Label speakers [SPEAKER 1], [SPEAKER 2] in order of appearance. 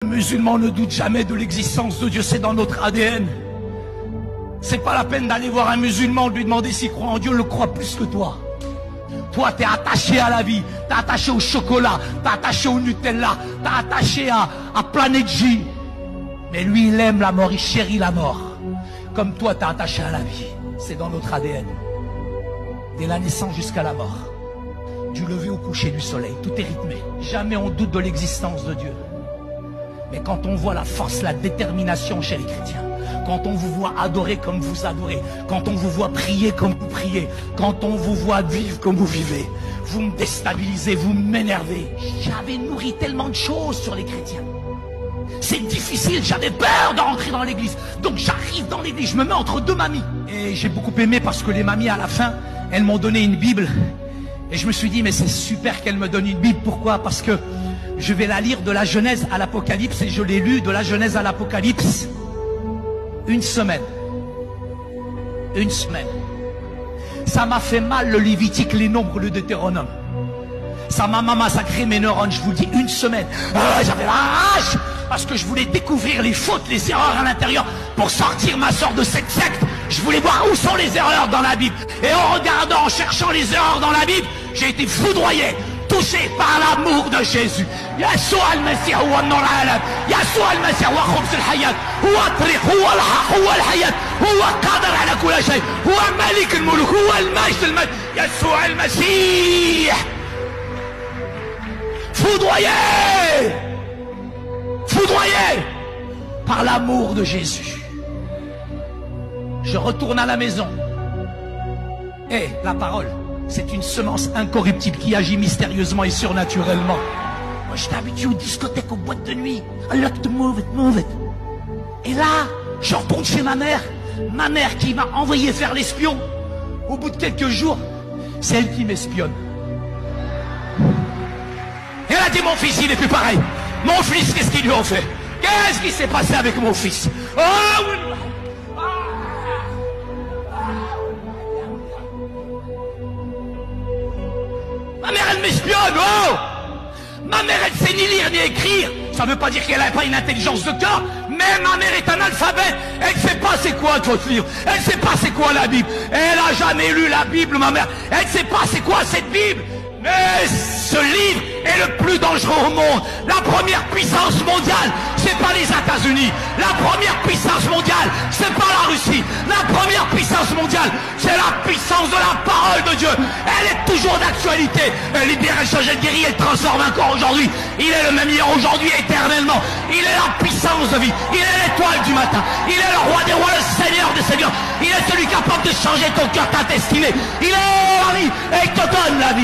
[SPEAKER 1] Les musulmans ne doutent jamais de l'existence de Dieu, c'est dans notre ADN. C'est pas la peine d'aller voir un musulman, de lui demander s'il croit en Dieu, le croit plus que toi. Toi, t'es attaché à la vie, t'es attaché au chocolat, t'es attaché au Nutella, t'es attaché à Planet J. Mais lui, il aime la mort, il chérit la mort. Comme toi, t'es attaché à la vie. C'est dans notre ADN. Dès la naissance jusqu'à la mort. Du lever au coucher du soleil, tout est rythmé. Jamais on doute de l'existence de Dieu. Mais quand on voit la force, la détermination chez les chrétiens, quand on vous voit adorer comme vous adorez, quand on vous voit prier comme vous priez, quand on vous voit vivre comme vous vivez, vous me déstabilisez, vous m'énervez. J'avais nourri tellement de choses sur les chrétiens. C'est difficile, j'avais peur de rentrer dans l'église. Donc j'arrive dans l'église, je me mets entre deux mamies. Et j'ai beaucoup aimé parce que les mamies à la fin, elles m'ont donné une Bible. Et je me suis dit, mais c'est super qu'elles me donnent une Bible. Pourquoi? Parce que je vais la lire de la Genèse à l'Apocalypse. Et je l'ai lu de la Genèse à l'Apocalypse. Une semaine. Une semaine. Ça m'a fait mal le Lévitique, les Nombres, le Deutéronome. Ça m'a massacré mes neurones, je vous le dis, une semaine. J'avais la rage parce que je voulais découvrir les fautes, les erreurs à l'intérieur pour sortir ma sœur de cette secte. Je voulais voir où sont les erreurs dans la Bible. Et en regardant, en cherchant les erreurs dans la Bible, j'ai été foudroyé, touché par l'amour de Jésus. Yeshua al-Masih huwa an-nur al-alam. Yeshua al-Masih huwa khubz al-hayat. Huwa at-tariq, huwa al-haq, huwa al-hayat. Huwa qadir ala kulli shay. Huwa malik al-muluk, huwa al-majd al-majd. Yeshua al-Masih. Foudroyé, foudroyé par l'amour de Jésus. Je retourne à la maison. Et la parole, c'est une semence incorruptible qui agit mystérieusement et surnaturellement. Moi, j'étais habitué aux discothèques, aux boîtes de nuit. I like to move it, move it. Et là, je retourne chez ma mère qui m'a envoyé faire l'espion. Au bout de quelques jours, c'est elle qui m'espionne. Et elle a dit, mon fils, il n'est plus pareil. Mon fils, qu'est-ce qu'ils lui ont fait? Qu'est-ce qui s'est passé avec mon fils? Oh, oui. Ma mère, elle m'espionne, oh! Ma mère, elle sait ni lire ni écrire. Ça ne veut pas dire qu'elle n'a pas une intelligence de cœur, mais ma mère est analphabète. Elle ne sait pas c'est quoi votre livre. Elle ne sait pas c'est quoi la Bible. Elle n'a jamais lu la Bible, ma mère. Elle ne sait pas c'est quoi cette Bible. Mais ce livre est le plus dangereux au monde. La première puissance mondiale, c'est pas les États-Unis. La première puissance mondiale, c'est pas la Russie. La première puissance mondiale, c'est la puissance de la parole de Dieu. Elle est toujours d'actualité. Elle libère, elle change, elle guérit, elle transforme encore aujourd'hui. Il est le même hier, aujourd'hui, éternellement. Il est la puissance de vie. Il est l'étoile du matin. Il est le roi des rois, le seigneur des seigneurs. Il est celui capable de changer ton cœur, ta destinée. Il est la vie et il te donne la vie.